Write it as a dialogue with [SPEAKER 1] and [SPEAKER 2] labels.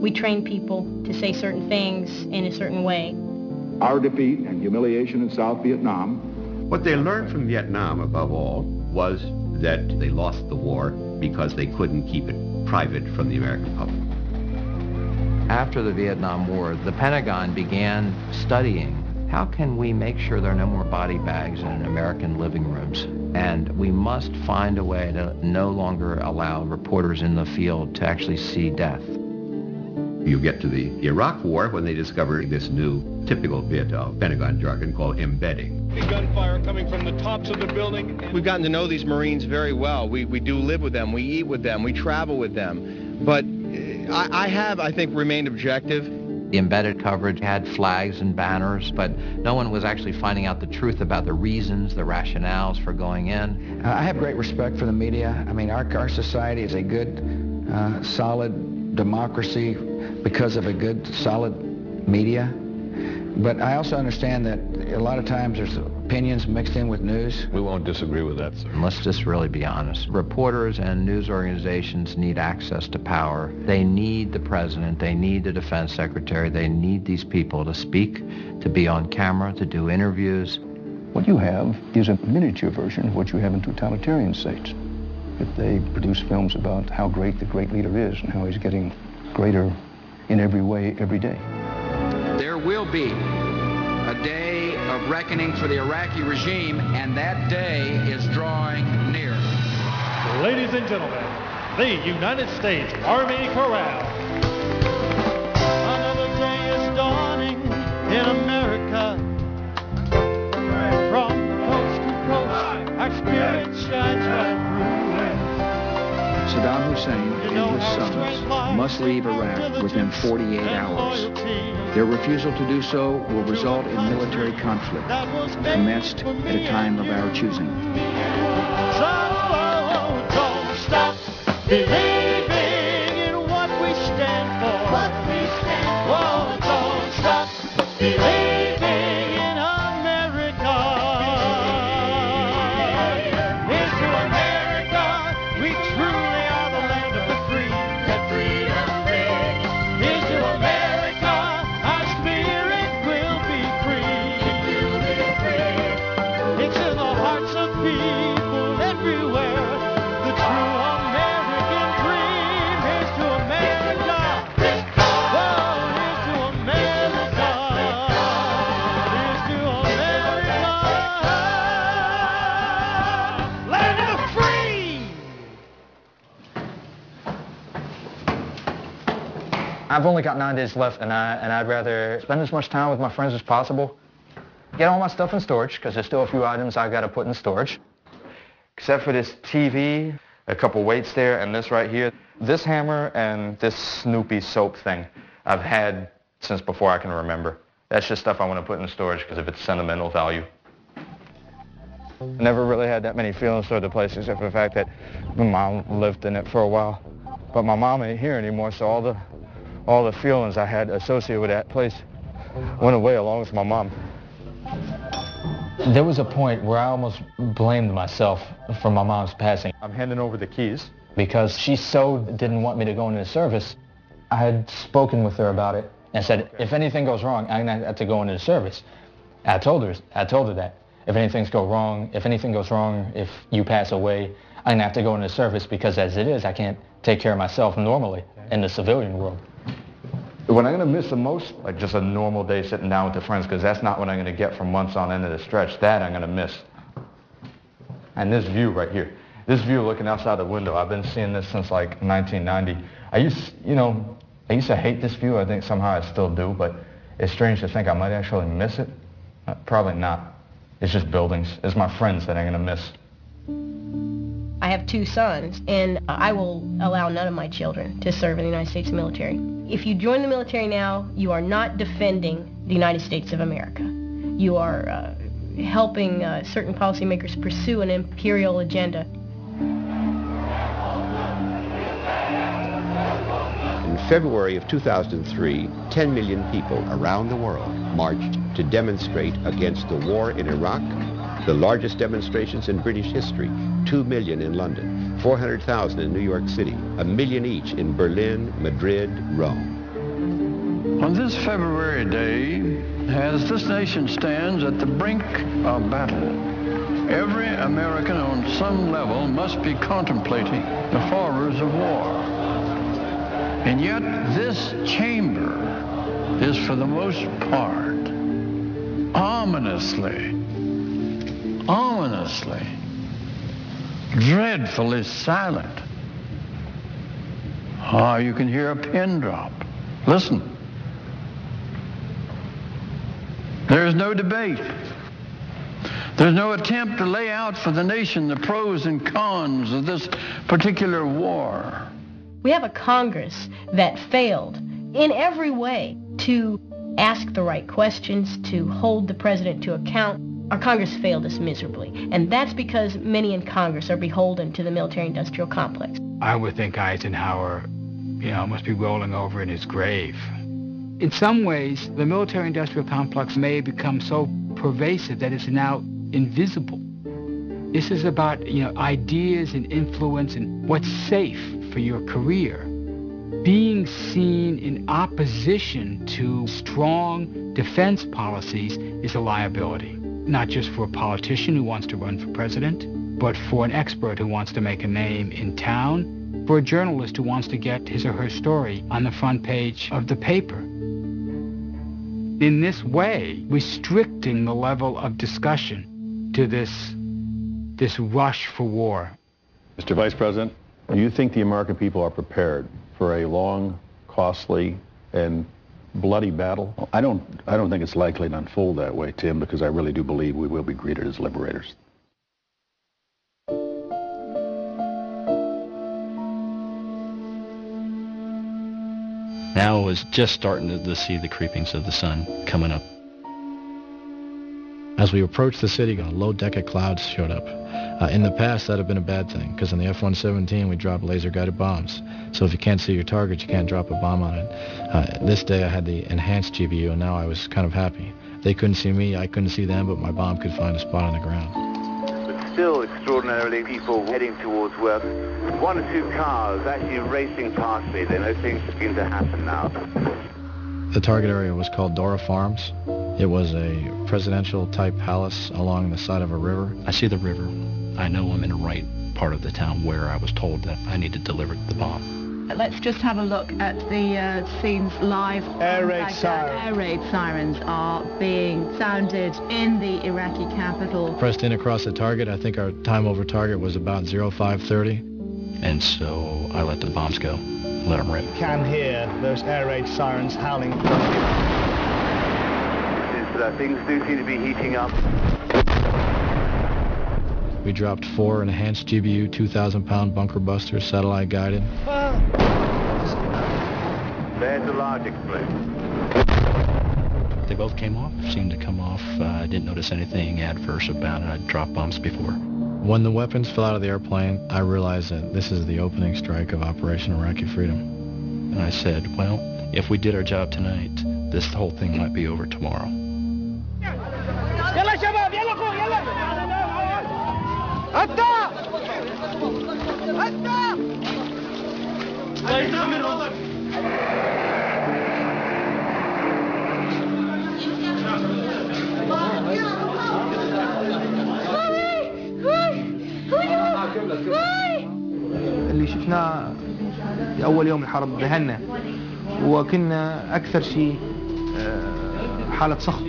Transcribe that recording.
[SPEAKER 1] We train people to say certain things in a certain way.
[SPEAKER 2] Our defeat and humiliation in South Vietnam.
[SPEAKER 3] What they learned from Vietnam, above all, was that they lost the war because they couldn't keep it private from the American public.
[SPEAKER 4] After the Vietnam War, the Pentagon began studying how can we make sure there are no more body bags in American living rooms. And we must find a way to no longer allow reporters in the field to actually see death.
[SPEAKER 3] You get to the Iraq War when they discovered this new, typical bit of Pentagon jargon called embedding.
[SPEAKER 5] Gunfire coming from the tops of the building. We've gotten to know these Marines very well. We do live with them, we eat with them, we travel with them. But I have, I think, remained objective.
[SPEAKER 4] The embedded coverage had flags and banners, but no one was actually finding out the truth about the reasons, the rationales for going in.
[SPEAKER 6] I have great respect for the media. I mean, our society is a good, solid democracy because of a good, solid media. But I also understand that a lot of times there's opinions mixed in with news.
[SPEAKER 7] We won't disagree with that, sir.
[SPEAKER 4] And let's just really be honest. Reporters and news organizations need access to power. They need the president, they need the defense secretary, they need these people to speak, to be on camera, to do interviews.
[SPEAKER 8] What you have is a miniature version of what you have in totalitarian states. If they produce films about how great the great leader is and how he's getting greater in every way, every day.
[SPEAKER 9] There will be a day of reckoning for the Iraqi regime, and that day is drawing near.
[SPEAKER 10] Ladies and gentlemen, the United States Army Chorale. Another day is dawning in America. From coast to coast, our spirit shines right through.
[SPEAKER 11] Saddam Hussein and his sons must leave Iraq within 48 hours. Their refusal to do so will result in military conflict, commenced at a time of our choosing.
[SPEAKER 10] So don't stop believing in what we stand for. Oh, don't stop believing in America. Into America, we truly are the land of the free. That freedom rings. Into America, our spirit will be free. It's in the hearts of people everywhere. The true American dream is to America. Oh, is to America. Is to America. Land of the free.
[SPEAKER 12] I've only got 9 days left, and I'd rather spend as much time with my friends as possible. Get all my stuff in storage, because there's still a few items I got to put in storage. Except for this TV, a couple weights there, and this right here. This hammer and this Snoopy soap thing I've had since before I can remember. That's just stuff I want to put in storage because of its sentimental value. I never really had that many feelings toward the place, except for the fact that my mom lived in it for a while. But my mom ain't here anymore, so all the feelings I had associated with that place went away along with my mom. There was a point where I almost blamed myself for my mom's passing. I'm handing over the keys because she so didn't want me to go into the service. I had spoken with her about it and said, if anything goes wrong, I'm gonna have to go into the service. I told her that. If anything goes wrong, if you pass away, I'm gonna have to go into the service because as it is, I can't take care of myself normally in the civilian world. What I'm going to miss the most, like just a normal day sitting down with the friends, because that's not what I'm going to get from months on end of the stretch. That I'm going to miss. And this view right here, this view looking outside the window, I've been seeing this since like 1990. I used to hate this view. I think somehow I still do, but it's strange to think I might actually miss it. Probably not. It's just buildings. It's my friends that I'm going to miss.
[SPEAKER 1] I have 2 sons, and I will allow none of my children to serve in the United States military. If you join the military now, you are not defending the United States of America. You are helping certain policymakers pursue an imperial agenda.
[SPEAKER 3] In February of 2003, 10 million people around the world marched to demonstrate against the war in Iraq, the largest demonstrations in British history, 2 million in London, 400,000 in New York City, 1 million each in Berlin, Madrid, Rome.
[SPEAKER 7] On this February day, as this nation stands at the brink of battle, every American on some level must be contemplating the horrors of war. And yet this chamber is for the most part ominously, dreadfully silent. Ah, you can hear a pin drop. Listen. There's no debate. There's no attempt to lay out for the nation the pros and cons of this particular war.
[SPEAKER 1] We have a Congress that failed in every way to ask the right questions, to hold the president to account. Our Congress failed us miserably, and that's because many in Congress are beholden to the military-industrial complex.
[SPEAKER 13] I would think Eisenhower, must be rolling over in his grave. In some ways, the military-industrial complex may become so pervasive that it's now invisible. This is about, ideas and influence and what's safe for your career. Being seen in opposition to strong defense policies is a liability, not just for a politician who wants to run for president, but for an expert who wants to make a name in town, for a journalist who wants to get his or her story on the front page of the paper. In this way, restricting the level of discussion to this rush for war.
[SPEAKER 14] Mr. Vice President, do you think the American people are prepared for a long, costly, and bloody battle?
[SPEAKER 2] I don't think it's likely to unfold that way, Tim, because I really do believe we will be greeted as liberators.
[SPEAKER 15] Now I was just starting to see the creepings of the sun coming up. As we approached the city, a low deck of clouds showed up. In the past, that would have been a bad thing, because in the F-117, we dropped laser-guided bombs. So if you can't see your target, you can't drop a bomb on it. This day, I had the enhanced GBU, and now I was kind of happy. They couldn't see me, I couldn't see them, but my bomb could find a spot on the ground.
[SPEAKER 16] But still, extraordinarily, people heading towards work. One or two cars actually racing past me. They know things begin to happen now.
[SPEAKER 15] The target area was called Dora Farms. It was a presidential-type palace along the side of a river. I see the river. I know I'm in the right part of the town where I was told that I need to deliver the bomb.
[SPEAKER 17] Let's just have a look at the scenes live.
[SPEAKER 10] Air raid sirens.
[SPEAKER 17] Air raid sirens are being sounded in the Iraqi capital.
[SPEAKER 15] Pressed in across the target. I think our time over target was about 0530. And so I let the bombs go. Let them rip.
[SPEAKER 10] Can hear those air raid sirens howling.
[SPEAKER 16] Things do seem to be heating up.
[SPEAKER 15] We dropped 4 enhanced GBU 2,000-pound bunker busters, satellite guided.
[SPEAKER 16] There's a large explosion.
[SPEAKER 15] They both came off, seemed to come off. I didn't notice anything adverse about it. I'd dropped bombs before. When the weapons fell out of the airplane, I realized that this is the opening strike of Operation Iraqi Freedom. And I said, well, if we did our job tonight, this whole thing might be over tomorrow.
[SPEAKER 10] يلا شباب يلا فوق يلا هدا
[SPEAKER 18] اللي شفناه في أول يوم الحرب ذهلنا وكنا أكثر شيء حالة سخط